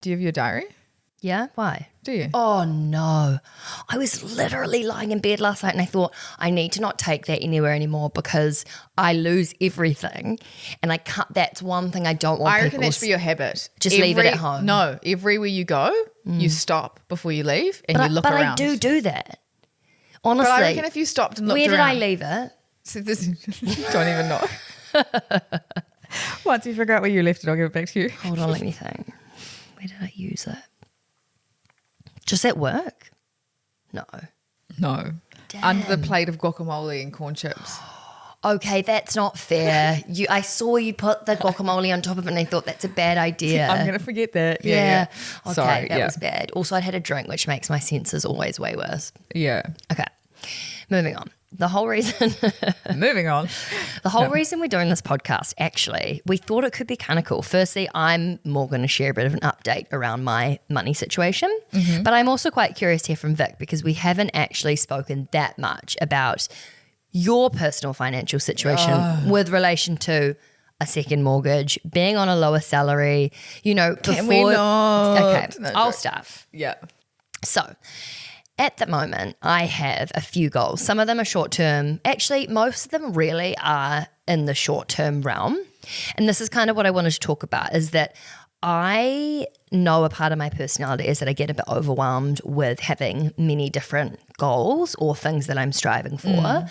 Do you have your diary? Yeah? Why? Do you? Oh, no. I was literally lying in bed last night and I thought, I need to not take that anywhere anymore because I lose everything and I can't. That's one thing I don't want I people reckon that should be your habit. Just leave it at home. No, everywhere you go, you stop before you leave and you look but around. I do that. Honestly. But I reckon if you stopped and looked where around. did I leave it? So don't even know. Once you figure out where you left it, I'll give it back to you. Hold on, let me think. Where did I use it? Just at work? No. No. Damn. Under the plate of guacamole and corn chips. Okay, that's not fair. I saw you put the guacamole on top of it and I thought that's a bad idea. I'm going to forget that. Yeah. Okay, Sorry, that was bad. Also, I'd had a drink, which makes my senses always way worse. Yeah. Okay, moving on. The whole reason reason we're doing this podcast, actually, we thought it could be kind of cool. Firstly, I'm more going to share a bit of an update around my money situation, but I'm also quite curious to hear from Vic because we haven't actually spoken that much about your personal financial situation with relation to a second mortgage, being on a lower salary, Can we not? Okay, No, I'll don't. start. Yeah. So at the moment, I have a few goals. Some of them are short term. Actually, most of them really are in the short term realm. And this is kind of what I wanted to talk about is that I know a part of my personality is that I get a bit overwhelmed with having many different goals or things that I'm striving for.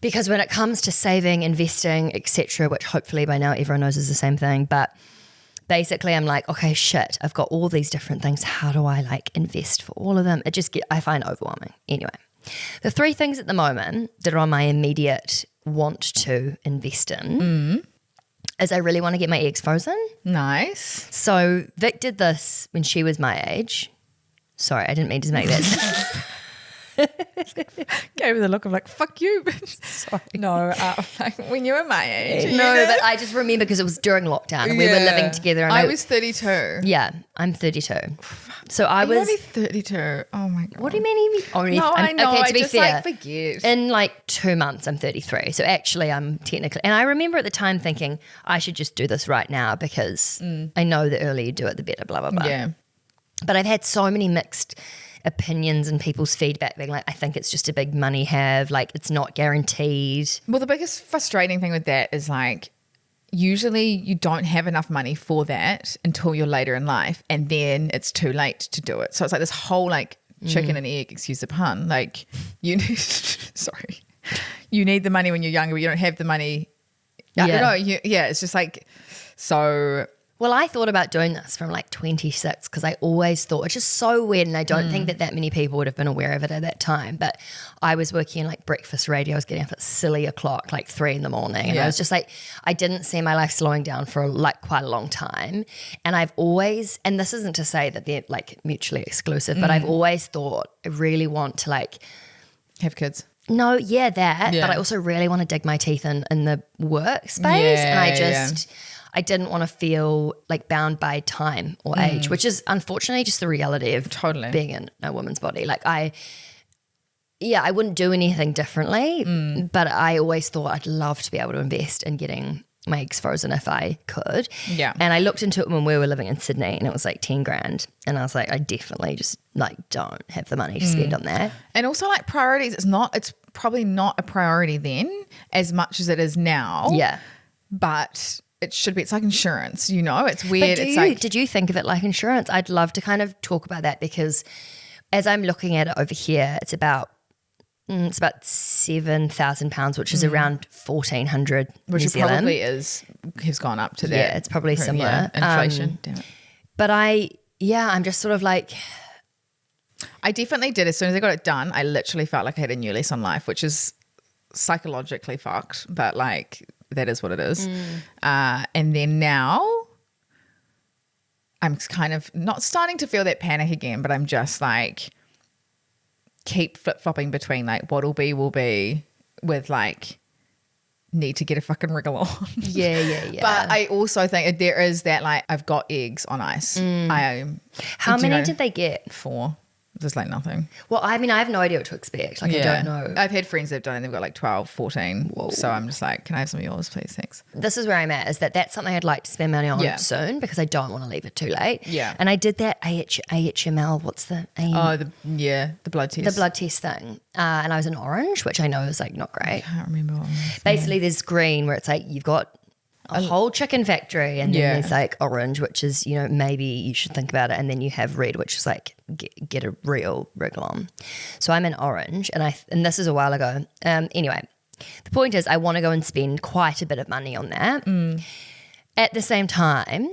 Because when it comes to saving, investing, etc., which hopefully by now everyone knows is the same thing, but basically I'm like, okay, shit, I've got all these different things. How do I invest for all of them? I find overwhelming. Anyway, the three things at the moment that are on my immediate want to invest in is I really want to get my eggs frozen. Nice. So Vic did this when she was my age. Sorry, I didn't mean to make that. Gave her the look of fuck you. Sorry. No, when you were my age. No, but I just remember because it was during lockdown and we were living together. And I was 32. Yeah, I'm 32. So I You're was only 32. Oh my God. What do you mean? Only No, I know. Okay, I to be just fair, forget. in 2 months, I'm 33. So actually, I'm technically, and I remember at the time thinking I should just do this right now because I know the earlier you do it, the better. Blah blah blah. Yeah. But I've had so many mixed opinions and people's feedback being I think it's just a big money have, it's not guaranteed. Well, the biggest frustrating thing with that is usually you don't have enough money for that until you're later in life and then it's too late to do it. So it's this whole chicken and egg, excuse the pun, you need, sorry, you need the money when you're younger but you don't have the money. I don't know. It's just so. Well, I thought about doing this from 26 because I always thought it's just so weird and I don't think that many people would have been aware of it at that time. But I was working in breakfast radio. I was getting up at silly o'clock, 3 a.m. And I was just I didn't see my life slowing down for quite a long time. And I've always, and this isn't to say that they're mutually exclusive, but I've always thought I really want to have kids. No, that. But I also really want to dig my teeth in the workspace. And I didn't want to feel bound by time or age, which is unfortunately just the reality of being in a woman's body. I wouldn't do anything differently, but I always thought I'd love to be able to invest in getting my eggs frozen if I could. Yeah. And I looked into it when we were living in Sydney and it was 10 grand. And I was I definitely just don't have the money to spend on that. And also priorities, it's probably not a priority then as much as it is now. Yeah. But it should be. It's like insurance, it's weird. But did you think of it like insurance? I'd love to kind of talk about that because as I'm looking at it over here, it's about £7,000, which is around 1,400 which New it Zealand. probably has gone up to that. Yeah, it's probably similar. Inflation, damn it. But I'm just sort of I definitely did. As soon as I got it done, I literally felt like I had a new lease on life, which is psychologically fucked, but that is what it is. And then now I'm kind of not starting to feel that panic again, but I'm just keep flip-flopping between what'll be will be with need to get a fucking wriggle on. Yeah. But I also think there is that I've got eggs on ice. How many did they get? 4. Just like nothing. Well, I mean, I have no idea what to expect. Like, I don't know. I've had friends that have done it and they've got like 12, 14. Whoa. So I'm just like, can I have some of yours, please? Thanks. This is where I'm at, is that's something I'd like to spend money on soon because I don't want to leave it too late. Yeah. And I did that AHML, what's the the blood test. The blood test thing. And I was in orange, which I know is like not great. I can't remember what it was. Basically, there's green where it's like you've got a whole chicken factory, and then there's like orange, which is, you know, maybe you should think about it, and then you have red, which is like get a real wriggle on. So I'm in orange, and this is a while ago. Anyway, the point is I want to go and spend quite a bit of money on that. At the same time,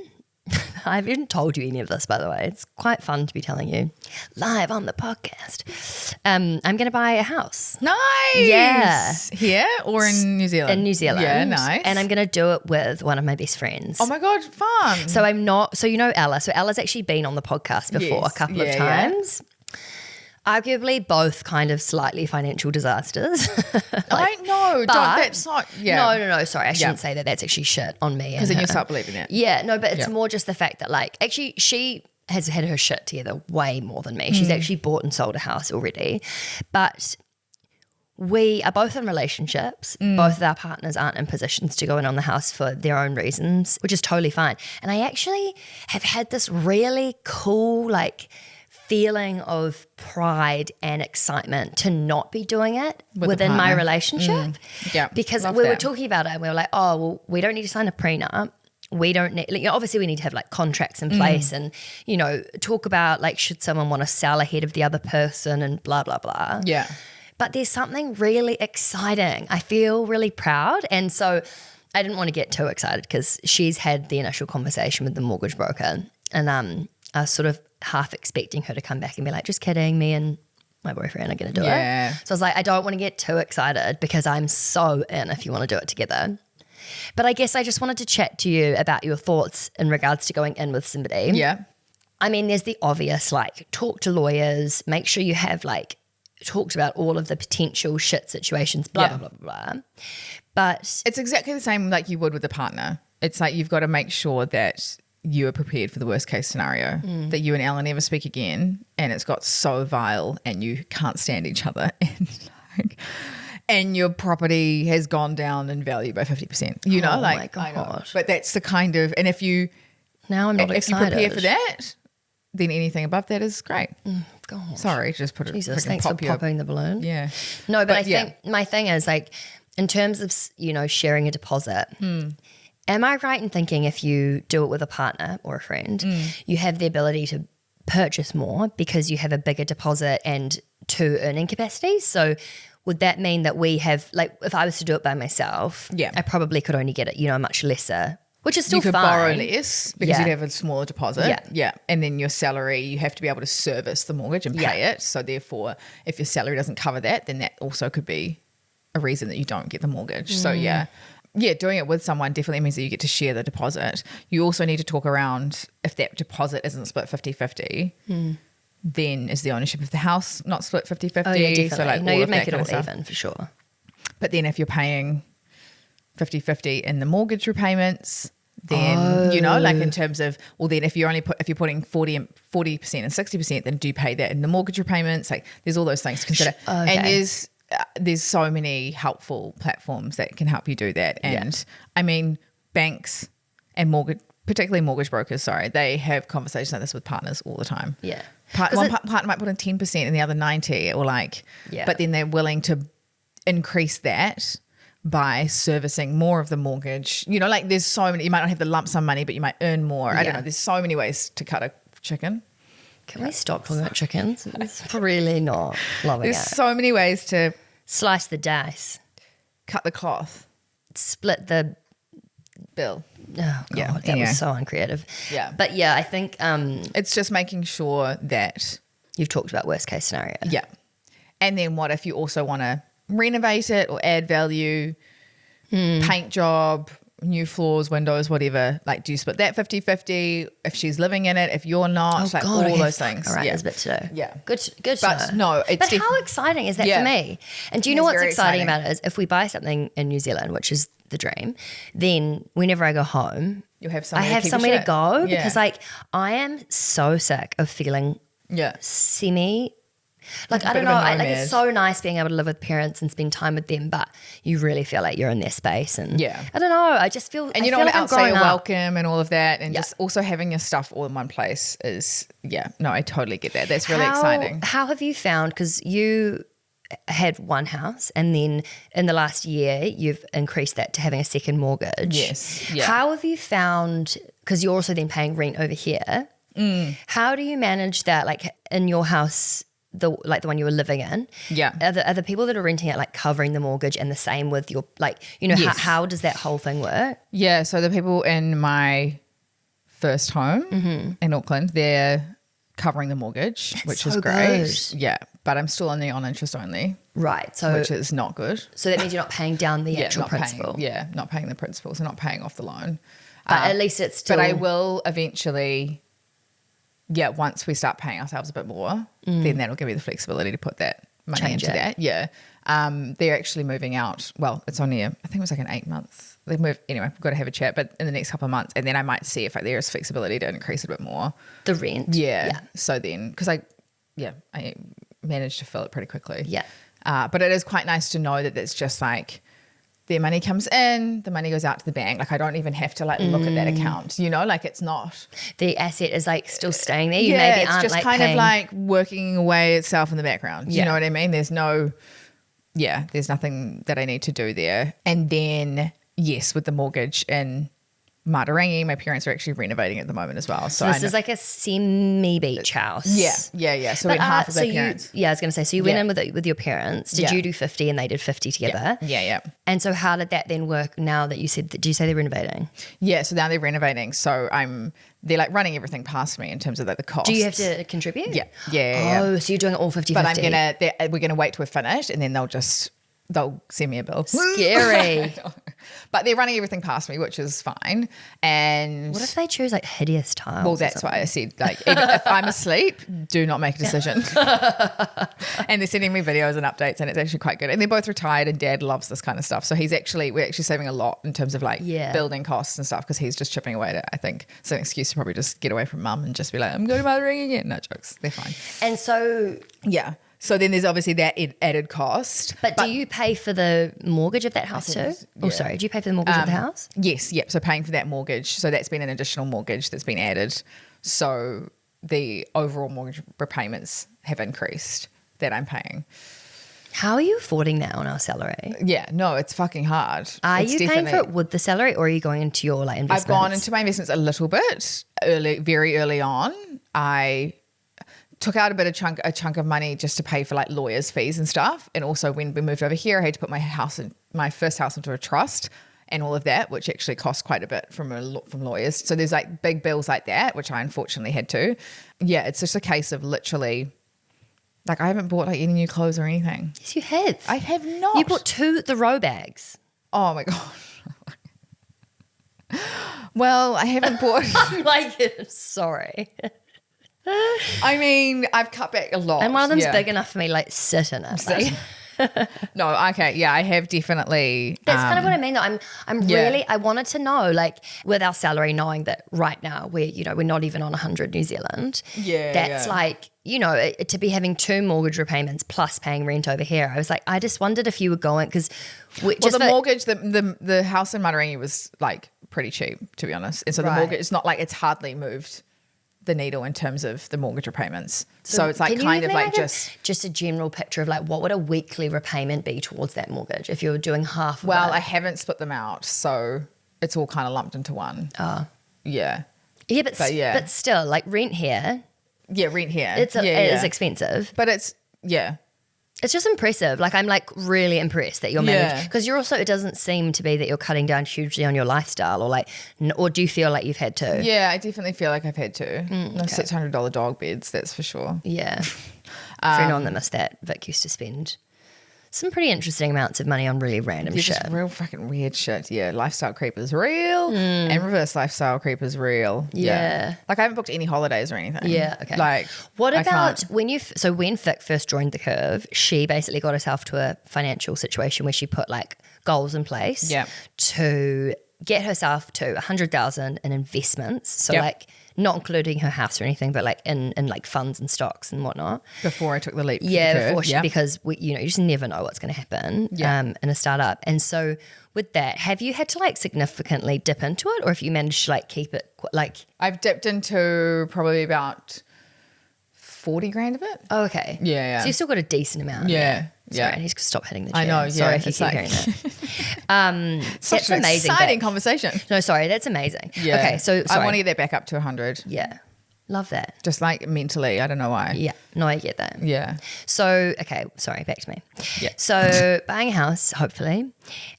I haven't told you any of this, by the way. It's quite fun to be telling you live on the podcast. I'm going to buy a house. Nice. Yeah. Here or in New Zealand? In New Zealand. Yeah, nice. And I'm going to do it with one of my best friends. Oh my God, fun. So you know Ella. So Ella's actually been on the podcast before a couple of times. Arguably both kind of slightly financial disasters. I know. That's not, No. Sorry, I shouldn't say that. That's actually shit on me. Because then you start believing it. Yeah, no, but it's more just the fact that like actually she has had her shit together way more than me. She's actually bought and sold a house already. But we are both in relationships. Both of our partners aren't in positions to go in on the house for their own reasons, which is totally fine. And I actually have had this really cool like feeling of pride and excitement to not be doing it within my relationship. Yeah, because we were talking about it and we were like, oh, well, we don't need to sign a prenup. We don't need, like, obviously we need to have like contracts in place and, you know, talk about like, should someone want to sell ahead of the other person and blah, blah, blah. Yeah. But there's something really exciting. I feel really proud. And so I didn't want to get too excited because she's had the initial conversation with the mortgage broker. And I was sort of half expecting her to come back and be like, just kidding, me and my boyfriend are going to do it. So I was like, I don't want to get too excited because I'm so in if you want to do it together. But I guess I just wanted to chat to you about your thoughts in regards to going in with somebody. Yeah. I mean, there's the obvious, like talk to lawyers, make sure you have like talked about all of the potential shit situations, blah, blah, blah, blah, blah. But it's exactly the same like you would with a partner. It's like you've got to make sure that you are prepared for the worst case scenario, that you and Ellen never speak again and it's got so vile and you can't stand each other and your property has gone down in value by 50%. You know, my God. But that's the kind of, and if you excited. prepare for that, then anything above that is great. God. Sorry, just put it. Jesus, thanks for popping the balloon. Yeah. No, but I think my thing is like, in terms of, you know, sharing a deposit, am I right in thinking if you do it with a partner or a friend, you have the ability to purchase more because you have a bigger deposit and two earning capacities? So would that mean that we have, like, if I was to do it by myself, I probably could only get it, you know, much lesser, which is still fine. You could borrow less because you'd have a smaller deposit. Yeah. And then your salary, you have to be able to service the mortgage and pay it. So therefore, if your salary doesn't cover that, then that also could be a reason that you don't get the mortgage. So doing it with someone definitely means that you get to share the deposit. You also need to talk around if that deposit isn't split 50-50, then is the ownership of the house not split 50-50? Oh, yeah, definitely. So like you'd make it all even for sure. But then if you're paying 50-50 in the mortgage repayments, then, you know, like in terms of, well, then if you're putting 40% and 60%, then do you pay that in the mortgage repayments? Like there's all those things to consider. Okay. And there's so many helpful platforms that can help you do that. And I mean, banks and particularly mortgage brokers, they have conversations like this with partners all the time. Yeah. One partner might put in 10% and the other 90 or but then they're willing to increase that by servicing more of the mortgage. You know, like there's so many, you might not have the lump sum money, but you might earn more. I don't know. There's so many ways to cut a chicken. Can we stop talking about chickens? It's really not loving There's so many ways to slice the dice, cut the cloth, split the bill. Oh God, that was so uncreative. Yeah. But I think it's just making sure that you've talked about worst case scenario. Yeah. And then what if you also want to renovate it or add value, paint job, new floors, windows, whatever, like do you split that 50-50 if she's living in it, if you're not, all those things. All right, there's a bit to do. Yeah. Good But no, it's But how exciting is that for me? And do you know what's exciting about it is if we buy something in New Zealand, which is the dream, then whenever I go home, you'll have somewhere to go because like I am so sick of feeling Yeah. semi. Like, Like a I bit don't know. of a Like, it's nomad. so nice being able to live with parents and spend time with them, but you really feel like you're in their space. And Yeah. I don't know. I just feel, And I you don't feel want like to I'm outsay growing your up. welcome and all of that. And Yeah. just also having your stuff all in one place is, no, I totally get that. That's really How- exciting. How have you found, because you had one house and then in the last year you've increased that to having a second mortgage. Yes, yeah. How have you found, because you're also then paying rent over here, how do you manage that, like in your house, the one you were living in? Yeah. Are the people that are renting it like covering the mortgage, and the same with your, like, Yes. how does that whole thing work? Yeah, so the people in my first home in Auckland, they're covering the mortgage, which is so great. good. Yeah, but I'm still on interest only, Right. So which is not good. so that means you're not paying down the actual not principal. paying. Not paying the principal, so not paying off the loan. But at least it's still. But I will eventually. Yeah, once we start paying ourselves a bit more, then that'll give me the flexibility to put that money Change into it. that. Yeah. They're actually moving out. Well, it's only I think it was like an 8 month. They've moved anyway. We've got to have a chat, but in the next couple of months, and then I might see if there is flexibility to increase it a bit more. The rent. Yeah. So then, because I managed to fill it pretty quickly. Yeah. But it is quite nice to know that it's just like their money comes in, the money goes out to the bank. Like I don't even have to like look at that account, like it's not. The asset is like still staying there. You Yeah, maybe it's aren't just like kind paying. of like working away itself in the background. You Yeah. know what I mean? There's nothing that I need to do there. And then, yes, with the mortgage in Matarangi, my parents are actually renovating at the moment as well. So So this I is like a semi-beach house. Yeah. So we had half of so their parents. I was going to say, so you went Yeah. in with your parents. Did Yeah. you do 50 and they did 50 together? Yeah. And so how did that then work now that you said, did you say they're renovating? Yeah, so now they're renovating. So they're like running everything past me in terms of like the costs. Do you have to contribute? Yeah. Oh, so you're doing it all 50-50. But we're gonna wait till we're finished, and then they'll send me a bill. Scary. But they're running everything past me, which is fine. And What if they choose like hideous tiles? well, or that's something? why I said, like, even if I'm asleep, do not make a decision. And they're sending me videos and updates, and it's actually quite good. And they're both retired, and Dad loves this kind of stuff. So we're actually saving a lot in terms of like building costs and stuff, because he's just chipping away at it. I think it's an excuse to probably just get away from Mum and just be like, I'm going to Motherring again. No jokes, they're fine. And so, Yeah. So then there's obviously that added cost. but do you pay for the mortgage of that house too? think Oh, sorry. Do you pay for the mortgage of the house? Yes, yep. So paying for that mortgage. So that's been an additional mortgage that's been added. So the overall mortgage repayments have increased that I'm paying. How are you affording that on our salary? Yeah, no, it's fucking hard. Are It's you paying for definitely- it with the salary, or are you going into your like I've investments? gone into my investments a little bit very early on. I took out a chunk of money just to pay for like lawyers' fees and stuff. And also when we moved over here, I had to put my first house into a trust and all of that, which actually cost quite a bit from lawyers. So there's like big bills like that, which I unfortunately had to. Yeah, it's just a case of literally, like I haven't bought like any new clothes or anything. Yes, you have. I have not. You bought the row bags. Oh my God. Well, I haven't bought. Like, sorry. I mean, I've cut back a lot. And one of them's yeah. big enough for me, like, sit in it. Like, No, okay, yeah, I have definitely. that's kind of what I mean, though. I'm yeah. really, I wanted to know, like, with our salary, knowing that right now we're not even on 100 New Zealand. Yeah, That's yeah. like, to be having 2 mortgage repayments plus paying rent over here. I was like, I just wondered if you were going, because Mortgage, the house in Matarangi was like pretty cheap, to be honest. And so the Right. mortgage, it's not like it's hardly moved the needle in terms of the mortgage repayments. So it's like can you kind give of me like a- just a general picture of like what would a weekly repayment be towards that mortgage if you were doing half of well, it? I haven't split them out, so it's all kind of lumped into one. Oh. Yeah. Yeah, but yeah. still, like rent here, Yeah, rent here. it yeah. is expensive. But it's, yeah. It's just impressive. Like I'm like really impressed that you're managing, Yeah. because you're also, it doesn't seem to be that you're cutting down hugely on your lifestyle, or like, or do you feel like you've had to? Yeah, I definitely feel like I've had to. No $600 dog beds, that's for sure. Yeah. For anyone that missed that, Vic used to spend some pretty interesting amounts of money on really random Yeah, shit. just real fucking weird shit. Yeah, lifestyle creep is real, and reverse lifestyle creep is real. Yeah. Like I haven't booked any holidays or anything. Yeah, okay. Like, What I about can't- when when Vic first joined the Curve, she basically got herself to a financial situation where she put like goals in place Yeah. to get herself to 100,000 in investments. So Yep. like not including her house or anything, but like in like funds and stocks and whatnot. Before I took the leap. Yeah, before because you just never know what's going to happen in a startup. And so with that, have you had to like significantly dip into it, or if you managed to like keep it like? I've dipped into probably about 40 grand of it. Oh, okay. Yeah. So you still got a decent amount. Yeah. Sorry, I need to stop hitting the chair. I know. Sorry if you it's keep hearing that. such That's an amazing. exciting conversation. No, sorry, that's amazing. Yeah. Okay, so sorry. I want to get that back up to 100. Yeah, love that. Just like mentally, I don't know why. Yeah, no, I get that. Yeah. So, okay, sorry, back to me. Yeah. So, buying a house, hopefully.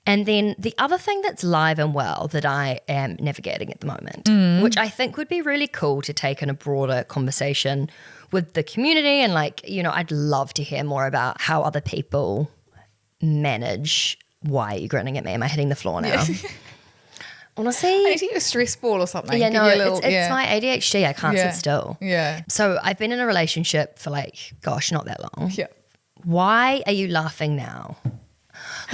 And then the other thing that's live and well that I am navigating at the moment, which I think would be really cool to take in a broader conversation with the community. And like, I'd love to hear more about how other people manage. Why are you grinning at me? Am I hitting the floor now? Honestly, I need to get a stress ball or something. yeah, Give no, you a little- it's my ADHD. I can't sit still. Yeah. So I've been in a relationship for like, gosh, not that long. Yeah. Why are you laughing now?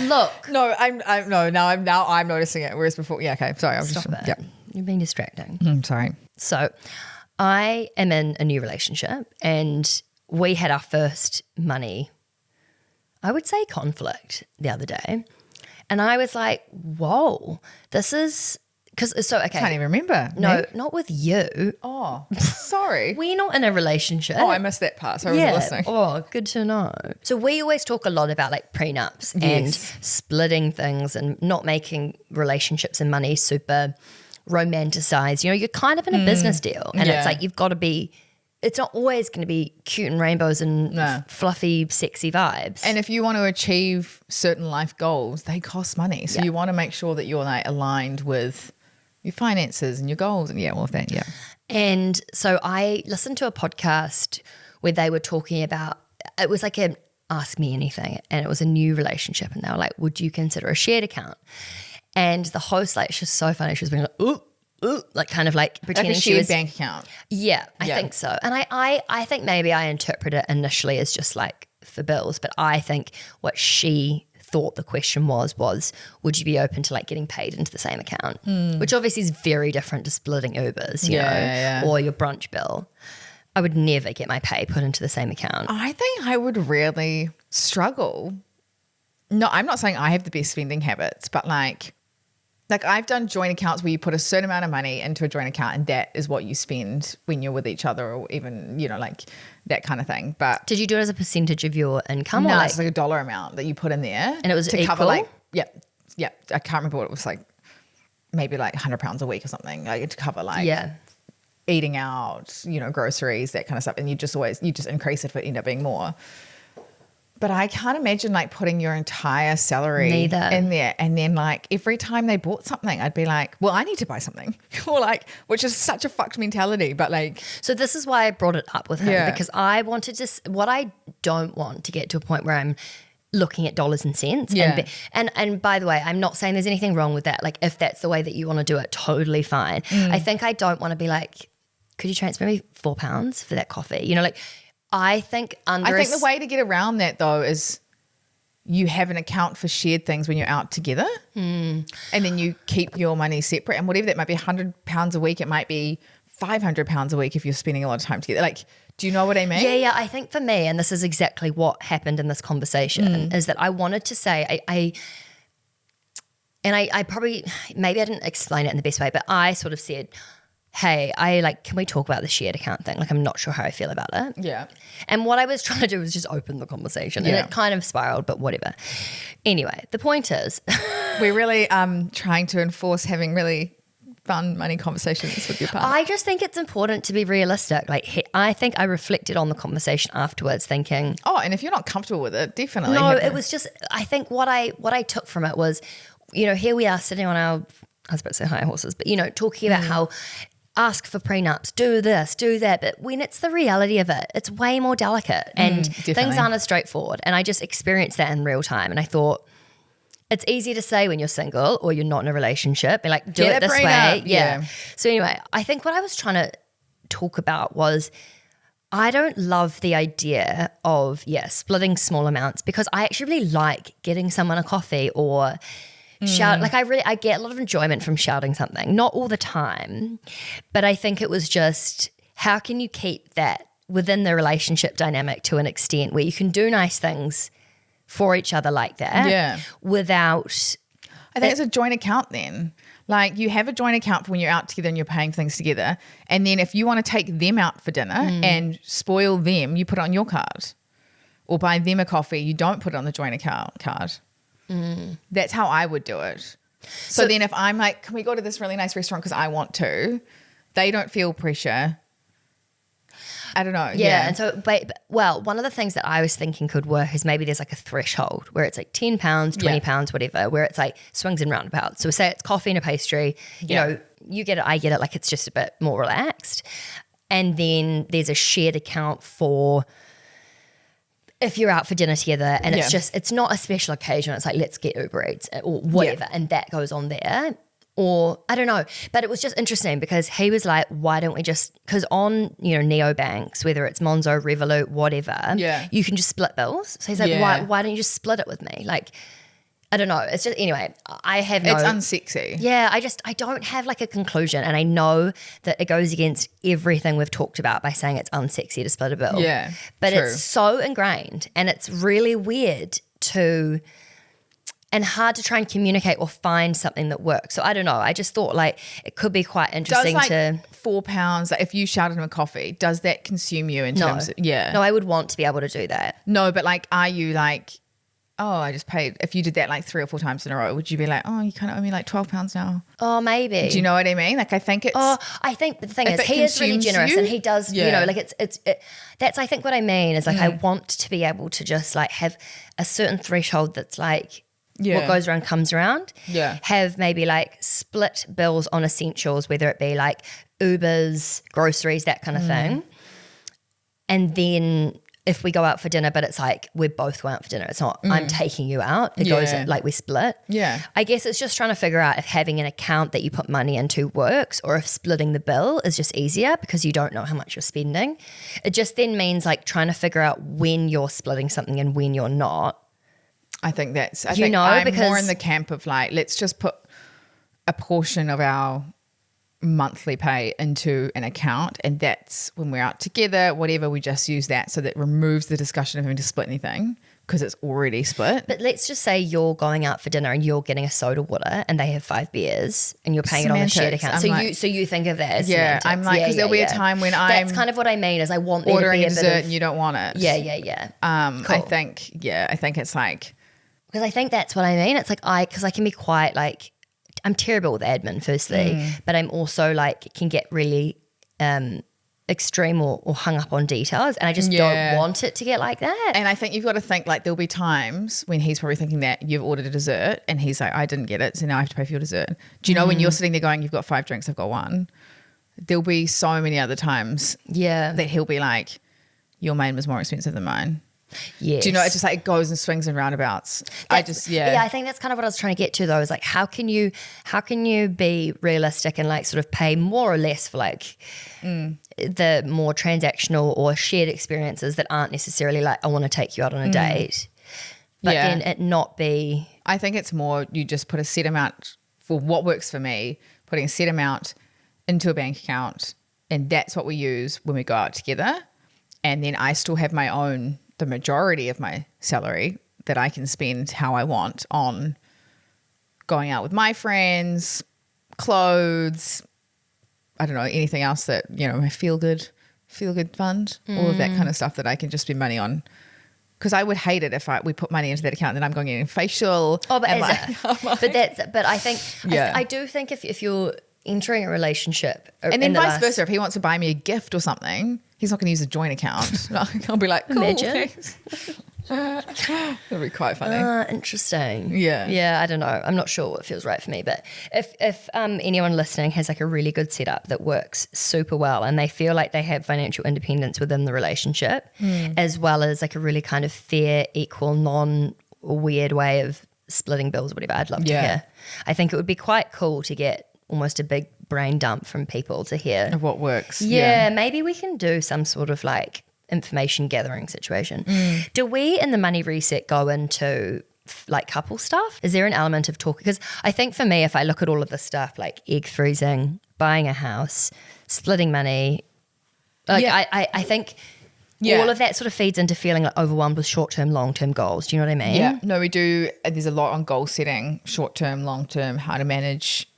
Look. No, I'm noticing it. Whereas before, yeah, okay. Sorry, I was Stop just it. yeah. You're being distracting. I'm sorry. So I am in a new relationship and we had our first money, I would say, conflict the other day. And I was like, whoa, this is, okay. Can't even remember. No, Me? not with you. Oh, sorry. We're not in a relationship. Oh, I missed that part. So I wasn't listening. Oh, good to know. So we always talk a lot about like prenups and Yes. splitting things and not making relationships and money super romanticized. You're kind of in a business deal and it's Yeah. like you've got to be, it's not always going to be cute and rainbows and No. fluffy, sexy vibes. And if you want to achieve certain life goals, they cost money. So you want to make sure that you're like aligned with your finances and your goals and all of that. Yeah. And so I listened to a podcast where they were talking about, it was like an Ask Me Anything, and it was a new relationship. And they were like, would you consider a shared account? And the host, like, she's so funny. She was being like, ooh, like kind of like pretending Like a she shared was. bank account. Yeah, I think so. And I think maybe I interpret it initially as just like for bills, but I think what she thought the question was would you be open to like getting paid into the same account? Which obviously is very different to splitting Ubers, you know, or your brunch bill. I would never get my pay put into the same account. I think I would really struggle. No, I'm not saying I have the best spending habits, but like I've done joint accounts where you put a certain amount of money into a joint account and that is what you spend when you're with each other, or even, like that kind of thing. But Did you do it as a percentage of your income? no, or it's like a dollar amount that you put in there. And it was to cover equal? yeah. I can't remember what it was like, maybe like £100 a week or something. Like to cover eating out, groceries, that kind of stuff. And you just increase it if it end up being more. But I can't imagine like putting your entire salary in there. And then like every time they bought something, I'd be like, well, I need to buy something. Or like, which is such a fucked mentality. But like. So this is why I brought it up with him, because I wanted to, what I don't want to get to a point where I'm looking at dollars and cents. Yeah. And by the way, I'm not saying there's anything wrong with that. Like if that's the way that you want to do it, totally fine. I think I don't want to be like, could you transfer me £4 for that coffee? I think the way to get around that though is you have an account for shared things when you're out together, and then you keep your money separate. And whatever that might be, £100 a week, it might be £500 a week if you're spending a lot of time together. Like, do you know what I mean? Yeah. I think for me, and this is exactly what happened in this conversation, is that I wanted to say I probably, maybe I didn't explain it in the best way, but I sort of said, hey, can we talk about the shared account thing? Like, I'm not sure how I feel about it. Yeah. And what I was trying to do was just open the conversation, and it kind of spiraled, but whatever. Anyway, the point is, we're really trying to enforce having really fun money conversations with your partner. I just think it's important to be realistic. Like, I think I reflected on the conversation afterwards thinking, oh, and if you're not comfortable with it, definitely. no, it was just, I think what I took from it was, here we are sitting on our, I was about to say high horses, but, talking about how ask for prenups, do this, do that. But when it's the reality of it, it's way more delicate and things aren't as straightforward. And I just experienced that in real time. And I thought, it's easy to say when you're single or you're not in a relationship, be like, do it this way. Yeah. So anyway, I think what I was trying to talk about was, I don't love the idea of, splitting small amounts, because I actually really like getting someone a coffee or shout. Like I get a lot of enjoyment from shouting something, not all the time, but I think it was just, how can you keep that within the relationship dynamic to an extent where you can do nice things for each other like that without. I think it's a joint account then. Like you have a joint account for when you're out together and you're paying things together. And then if you want to take them out for dinner and spoil them, you put it on your card. Or buy them a coffee, you don't put it on the joint account card. That's how I would do it. So then if I'm like, can we go to this really nice restaurant because I want to, they don't feel pressure. I don't know. Yeah. And so, well, one of the things that I was thinking could work is maybe there's like a threshold where it's like £10, £20, whatever, where it's like swings and roundabouts. So say it's coffee and a pastry, you know, you get it, I get it, like it's just a bit more relaxed. And then there's a shared account for if you're out for dinner together and it's just, it's not a special occasion. It's like, let's get Uber Eats or whatever. And that goes on there. Or I don't know, but it was just interesting because he was like, why don't we just, because on, you know, neobanks, whether it's Monzo, Revolut, whatever, you can just split bills. So he's like, why don't you just split it with me? Like, I don't know. It's just, anyway, I have no. It's unsexy. Yeah, I don't have like a conclusion. And I know that it goes against everything we've talked about by saying it's unsexy to split a bill. Yeah, but true. it's so ingrained and it's really weird to, and hard to try and communicate or find something that works. So I don't know. I just thought like it could be quite interesting does, like, to £4, like if you shouted him a coffee, does that consume you in terms of, No, I would want to be able to do that. No, but like, are you like, oh, I just paid, if you did that like 3 or 4 times in a row, would you be like, oh, you kind of owe me like £12 now? Oh, maybe. Do you know what I mean? Like I think it's. Oh, I think the thing is he is really generous and he does, you know, like that's I think what I mean is like I want to be able to just like have a certain threshold that's like, what goes around comes around. Yeah. Have maybe like split bills on essentials, whether it be like Ubers, groceries, that kind of thing. And then if we go out for dinner, but it's like we're both going out for dinner. It's not I'm taking you out. It goes like we split. Yeah. I guess it's just trying to figure out if having an account that you put money into works or if splitting the bill is just easier because you don't know how much you're spending. It just then means like trying to figure out when you're splitting something and when you're not. I think I'm more in the camp of like, let's just put a portion of our monthly pay into an account and that's when we're out together, whatever, we just use that so that removes the discussion of having to split anything because it's already split. But let's just say you're going out for dinner and you're getting a soda water and they have 5 beers and you're paying it on the shared account. So you think of that as semantics. I'm like, because there'll be a time when I'm that's kind of what I mean is I want there ordering to be a dessert and you don't want it. Yeah. Cool. I think it's like. Because I think that's what I mean. It's like because I can be quite like, I'm terrible with admin firstly, but I'm also like can get really extreme or hung up on details and I just don't want it to get like that. And I think you've got to think like there'll be times when he's probably thinking that you've ordered a dessert and he's like, I didn't get it, so now I have to pay for your dessert. Do you know when you're sitting there going, you've got 5 drinks, I've got 1, there'll be so many other times that he'll be like, your main was more expensive than mine. Yes. Do you know, it just like it goes and swings and roundabouts. I think that's kind of what I was trying to get to though, is like how can you be realistic and like sort of pay more or less for like the more transactional or shared experiences that aren't necessarily like I want to take you out on a date, but then it not be. I think it's more you just put a set amount for what works for me, putting a set amount into a bank account and that's what we use when we go out together, and then I still have my own. The majority of my salary that I can spend how I want on going out with my friends, clothes, I don't know, anything else that, you know, my feel good fund, all of that kind of stuff that I can just spend money on. Because I would hate it if we put money into that account and then I'm going in facial. Oh, but but I think I do think if you're entering a relationship and then vice versa, if he wants to buy me a gift or something, he's not going to use a joint account. I'll be like, cool, imagine. It'll be quite funny. Interesting. Yeah. I don't know. I'm not sure what feels right for me, but if anyone listening has like a really good setup that works super well and they feel like they have financial independence within the relationship, as well as like a really kind of fair, equal, non-weird way of splitting bills, whatever, I'd love to hear. I think it would be quite cool to get almost a big brain dump from people to hear of what works. Yeah, maybe we can do some sort of like information gathering situation. Do we in the Money Reset go into like couple stuff? Is there an element of talking? Because I think for me, if I look at all of this stuff, like egg freezing, buying a house, splitting money, like I think all of that sort of feeds into feeling like overwhelmed with short-term, long-term goals. Do you know what I mean? Yeah, no, we do. There's a lot on goal setting, short-term, long-term, how to manage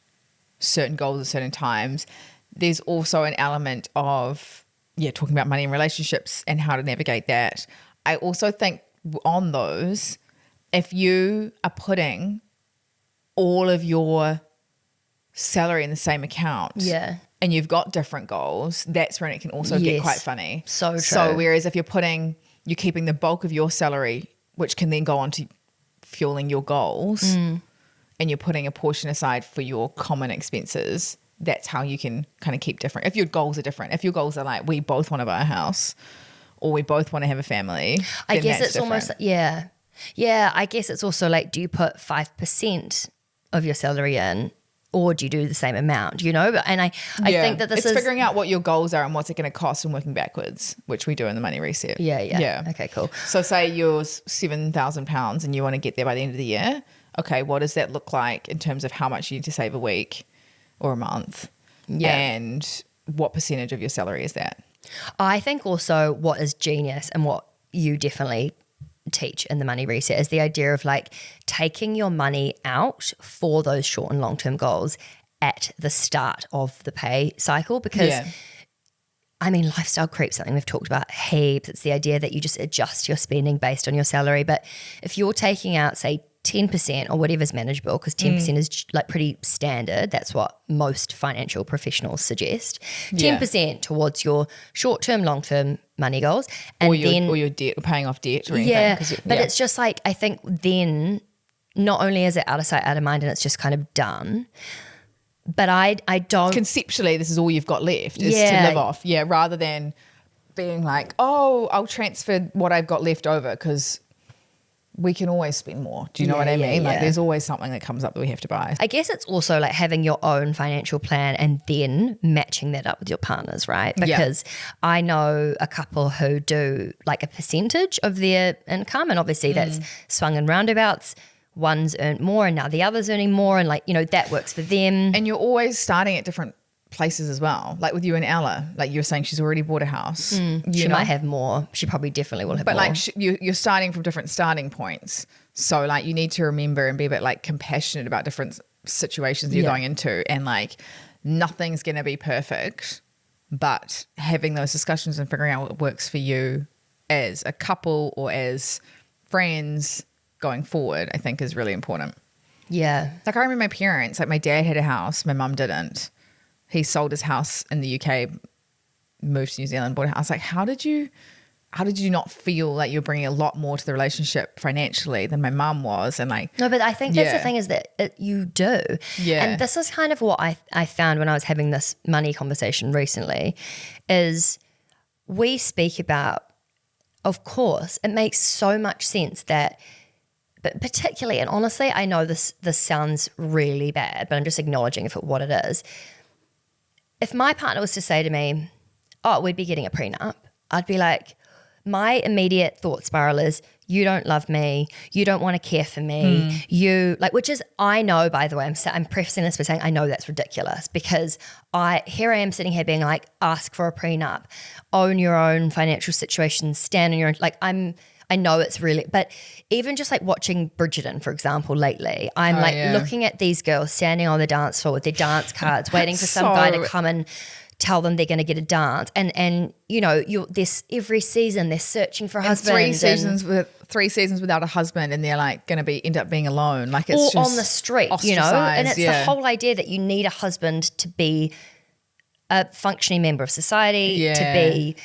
certain goals at certain times. There's also an element of, talking about money and relationships and how to navigate that. I also think on those, if you are putting all of your salary in the same account and you've got different goals, that's when it can also get quite funny. So true. So whereas if you're keeping the bulk of your salary, which can then go on to fueling your goals, and you're putting a portion aside for your common expenses, that's how you can kind of keep different. If your goals are different, if your goals are like, we both want to buy a house or we both want to have a family, I guess it's different. almost, yeah, I guess it's also like, do you put 5% of your salary in, or do you do the same amount, you know? And I think that it's figuring out what your goals are and what's it going to cost and working backwards, which we do in the money reset. Yeah. Okay, cool. So say yours £7,000 and you want to get there by the end of the year. Okay, what does that look like in terms of how much you need to save a week or a month? Yeah. And what percentage of your salary is that? I think also what is genius and what you definitely teach in the money reset is the idea of like taking your money out for those short and long-term goals at the start of the pay cycle, because I mean, lifestyle creep, something we've talked about heaps. It's the idea that you just adjust your spending based on your salary. But if you're taking out, say, 10% or whatever's manageable, because 10% is like pretty standard. That's what most financial professionals suggest. 10% towards your short-term, long-term money goals. And or your debt, or paying off debt or anything. Yeah, but it's just like, I think then not only is it out of sight, out of mind, and it's just kind of done, but I don't... Conceptually, this is all you've got left is to live off. Yeah, rather than being like, oh, I'll transfer what I've got left over because... we can always spend more. Do you know what I mean? Like there's always something that comes up that we have to buy. I guess it's also like having your own financial plan and then matching that up with your partners, right? Because I know a couple who do like a percentage of their income, and obviously that's swung in roundabouts. One's earned more and now the other's earning more, and like, you know, that works for them. And you're always starting at different places as well. Like with you and Ella, like you were saying, she's already bought a house. She might have more. She probably definitely will have more. But like you're starting from different starting points. So like you need to remember and be a bit like compassionate about different situations you're going into, and like nothing's going to be perfect, but having those discussions and figuring out what works for you as a couple or as friends going forward, I think is really important. Yeah. Like I remember my parents, like my dad had a house, my mum didn't. He sold his house in the UK, moved to New Zealand, bought a house. Like, how did you not feel like you're bringing a lot more to the relationship financially than my mum was? And like, no, but I think that's the thing is that you do. Yeah. And this is kind of what I found when I was having this money conversation recently, is we speak about, of course, it makes so much sense that, but particularly, and honestly, I know this sounds really bad, but I'm just acknowledging what it is. If my partner was to say to me, oh, we'd be getting a prenup, I'd be like, my immediate thought spiral is, you don't love me, you don't want to care for me, you like, which is, I know, by the way, I'm prefacing this by saying I know that's ridiculous, because here I am sitting here being like, ask for a prenup, own your own financial situation, stand on your own, like I know it's really, but even just like watching Bridgerton, for example, lately, I'm looking at these girls standing on the dance floor with their dance cards, waiting for some guy to come and tell them they're going to get a dance. And you know, this every season they're searching for a husband. 3 seasons without a husband, and they're like going to end up being alone. Like it's or just on the street, you know, and it's the whole idea that you need a husband to be a functioning member of society, to be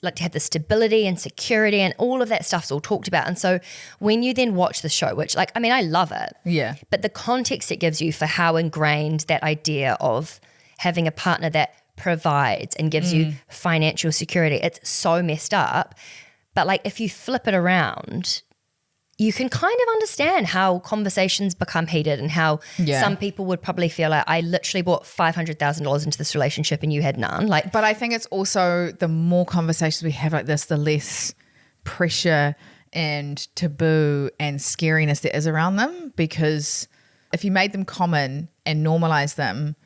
like to have the stability and security, and all of that stuff's all talked about. And so when you then watch the show, which like, I mean, I love it. But the context it gives you for how ingrained that idea of having a partner that provides and gives you financial security, it's so messed up. But like if you flip it around, you can kind of understand how conversations become heated and how some people would probably feel like, I literally bought $500,000 into this relationship and you had none. But I think it's also the more conversations we have like this, the less pressure and taboo and scariness there is around them, because if you made them common and normalize them,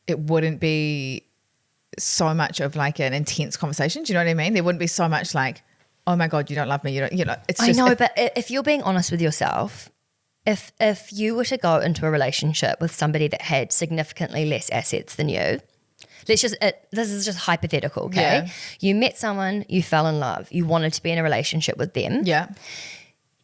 it wouldn't be so much of like an intense conversation. Do you know what I mean? There wouldn't be so much like, oh my God, you don't love me. It's just. I know, but if you're being honest with yourself, if you were to go into a relationship with somebody that had significantly less assets than you, this is just hypothetical, okay? Yeah. You met someone, you fell in love, you wanted to be in a relationship with them. Yeah.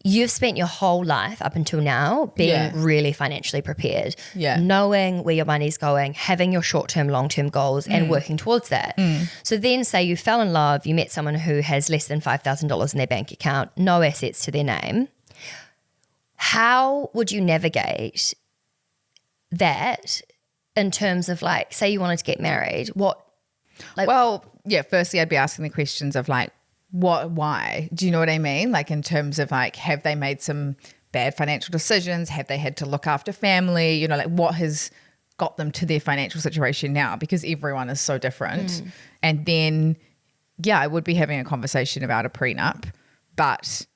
You've spent your whole life up until now being really financially prepared, knowing where your money's going, having your short-term, long-term goals and working towards that. So then say you fell in love, you met someone who has less than $5,000 in their bank account, no assets to their name. How would you navigate that in terms of like, say you wanted to get married, firstly I'd be asking the questions of like, why? Do you know what I mean? Like in terms of like, have they made some bad financial decisions? Have they had to look after family? Like what has got them to their financial situation now? Because everyone is so different. And then, I would be having a conversation about a prenup, but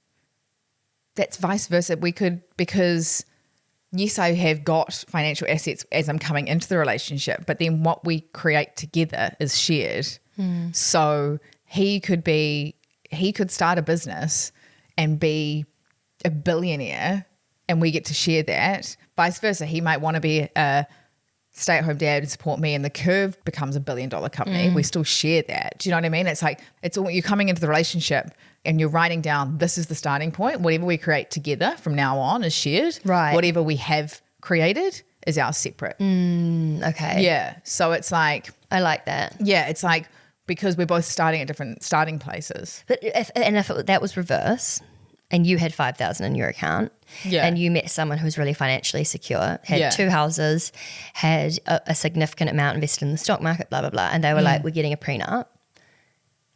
that's vice versa. We could, because yes, I have got financial assets as I'm coming into the relationship, but then what we create together is shared. So he could start a business and be a billionaire and we get to share that. Vice versa, he might want to be a stay-at-home dad and support me, and the Curve becomes $1 billion company. We still share that. Do you know what I mean? It's like, it's all, you're coming into the relationship and you're writing down, this is the starting point. Whatever we create together from now on is shared. Right. Whatever we have created is our separate. Okay. Yeah. So it's like, I like that. yeah, it's like, because we're both starting at different starting places. But if that was reverse and you had 5,000 in your account and you met someone who was really financially secure, had 2 houses, had a significant amount invested in the stock market, blah, blah, blah, and they were like, we're getting a prenup,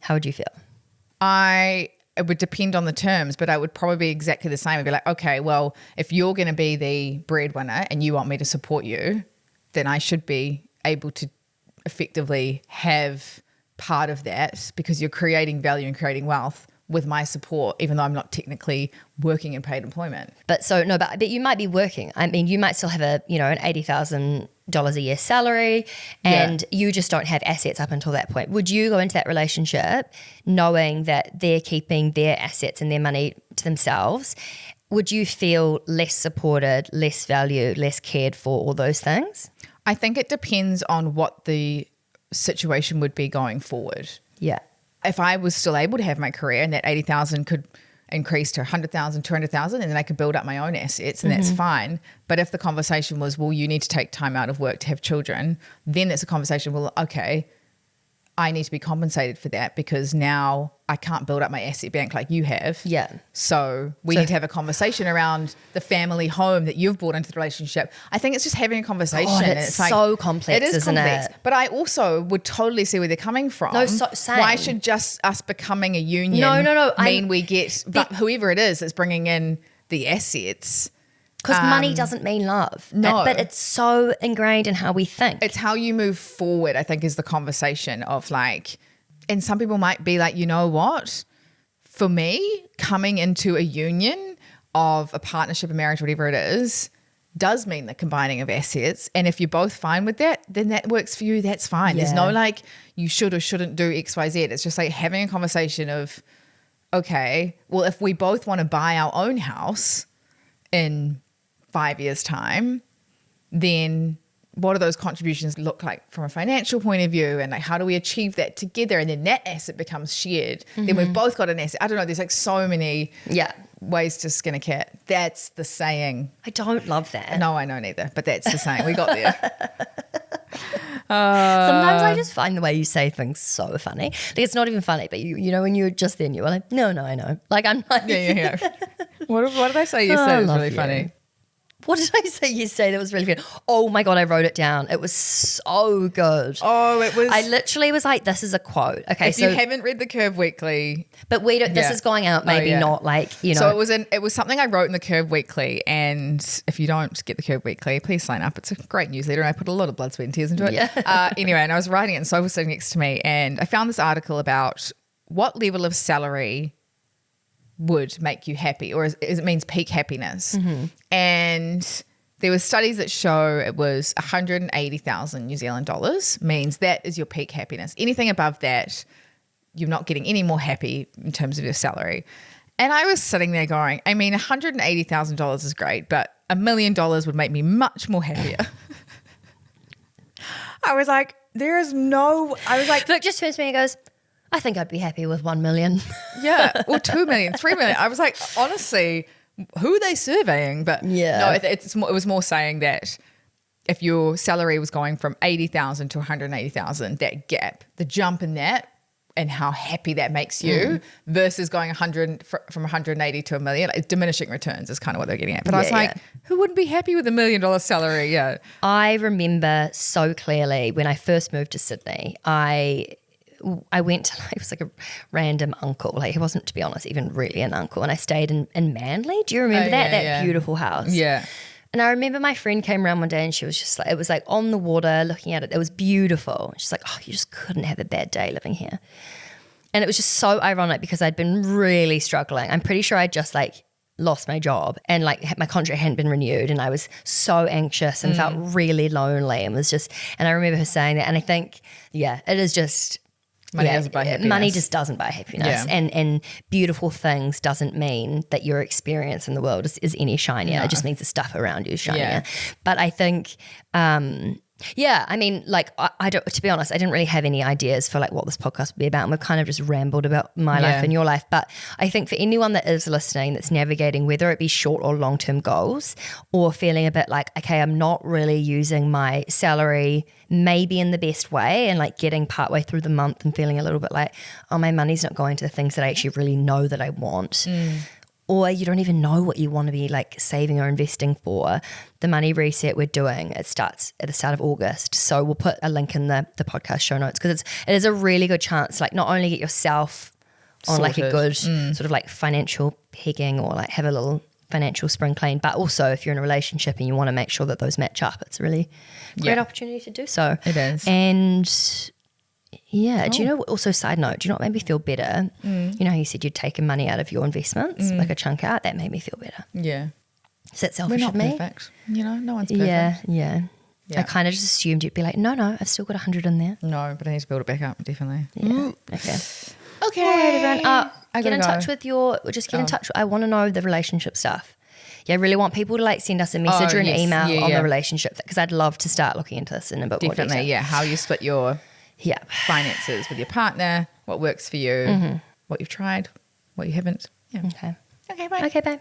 how would you feel? It would depend on the terms, but I would probably be exactly the same. I'd be like, okay, well, if you're going to be the breadwinner and you want me to support you, then I should be able to effectively have part of that, because you're creating value and creating wealth with my support, even though I'm not technically working in paid employment. But you might be working. I mean, you might still have an $80,000 a year salary and you just don't have assets up until that point. Would you go into that relationship knowing that they're keeping their assets and their money to themselves? Would you feel less supported, less valued, less cared for, all those things? I think it depends on what the situation would be going forward. Yeah. If I was still able to have my career and that 80,000 could increase to 100,000, 200,000, and then I could build up my own assets, and that's fine. But if the conversation was, well, you need to take time out of work to have children, then it's a conversation, well, okay, I need to be compensated for that because now I can't build up my asset bank like you have. Yeah. So we need to have a conversation around the family home that you've brought into the relationship. I think it's just having a conversation. God, and it's like, so complex, it is isn't complex. it? But I also would totally see where they're coming from. No, same. Why should just us becoming a union mean we get, but whoever it is that's bringing in the assets? Because money doesn't mean love. No. But it's so ingrained in how we think. It's how you move forward, I think, is the conversation of like, and some people might be like, you know what? For me, coming into a union of a partnership, a marriage, whatever it is, does mean the combining of assets. And if you're both fine with that, then that works for you. That's fine. There's no like, you should or shouldn't do X, Y, Z. It's just like having a conversation of, okay, well, if we both want to buy our own house in 5 years' time, then what do those contributions look like from a financial point of view, and like how do we achieve that together, and then that asset becomes shared. Then we've both got an asset. I don't know, there's like so many ways to skin a cat. That's the saying. I don't love that. No, I know neither, but that's the saying. We got there. Sometimes I just find the way you say things so funny. Like, it's not even funny, but you know when you're just then, you were like, no, I know. Like I'm like, yeah. What did I say yesterday? It was really funny. What did I say yesterday that was really good? Oh my God, I wrote it down. It was so good. Oh, it was. I literally was like, this is a quote. Okay, if you haven't read the Curve Weekly. But we don't, this is going out maybe not like, So it was something I wrote in the Curve Weekly, and if you don't get the Curve Weekly, please sign up. It's a great newsletter and I put a lot of blood, sweat and tears into it. Yeah. Anyway, and I was writing it and Soph was sitting next to me and I found this article about what level of salary would make you happy, or as it means peak happiness. And there were studies that show it was 180,000 New Zealand dollars means that is your peak happiness. Anything above that, you're not getting any more happy in terms of your salary. And I was sitting there going, I mean, $180,000 is great, but $1 million would make me much more happier. I was like, Vic just turns to me and goes, I think I'd be happy with 1 million. yeah, or 2 million, 3 million. I was like, honestly, who are they surveying? But no, it was more saying that if your salary was going from 80,000 to 180,000, that gap, the jump in that and how happy that makes you versus going 100 from 180 to $1 million, diminishing returns is kind of what they're getting at. But I was like, who wouldn't be happy with $1 million salary? Yeah. I remember so clearly when I first moved to Sydney, I went to, it was like a random uncle. Like, he wasn't, to be honest, even really an uncle. And I stayed in Manly. Do you remember that? That beautiful house. Yeah. And I remember my friend came around one day and she was just like, it was like on the water looking at it. It was beautiful. She's like, oh, you just couldn't have a bad day living here. And it was just so ironic because I'd been really struggling. I'm pretty sure I'd just like lost my job and like my contract hadn't been renewed and I was so anxious and felt really lonely and and I remember her saying that. And I think, it is just, money doesn't buy happiness. Money just doesn't buy happiness. Yeah. And beautiful things doesn't mean that your experience in the world is any shinier. It just means the stuff around you is shinier. Yeah. But I think, I mean, like, I don't, to be honest, I didn't really have any ideas for like what this podcast would be about. And we've kind of just rambled about my life and your life. But I think for anyone that is listening, that's navigating, whether it be short or long-term goals or feeling a bit like, okay, I'm not really using my salary maybe in the best way and like getting partway through the month and feeling a little bit like, oh, my money's not going to the things that I actually really know that I want. Or you don't even know what you want to be like saving or investing for. The money reset we're doing, it starts at the start of August. So we'll put a link in the podcast show notes because it is a really good chance, like not only get yourself on like a good sort of like financial pegging or like have a little financial spring clean, but also if you're in a relationship and you want to make sure that those match up, it's a really great opportunity to do so. It is. And do you know, also side note, do you know what made me feel better? You know how you said you'd taken money out of your investments, like a chunk out? That made me feel better. Yeah. Is that selfish We're of not me? perfect. You know, no one's perfect. Yeah. I kind of just assumed you'd be like, no, I've still got 100 in there. No, but I need to build it back up, definitely. Yeah. Okay. Okay. All right, everyone. Get in go. touch with get in touch. I want to know the relationship stuff. Yeah, I really want people to like send us a message or an email on the relationship because I'd love to start looking into this in a bit more detail. Definitely, how you split your finances with your partner, what works for you, what you've tried, what you haven't. Yeah. Okay. Okay, bye. Okay, bye.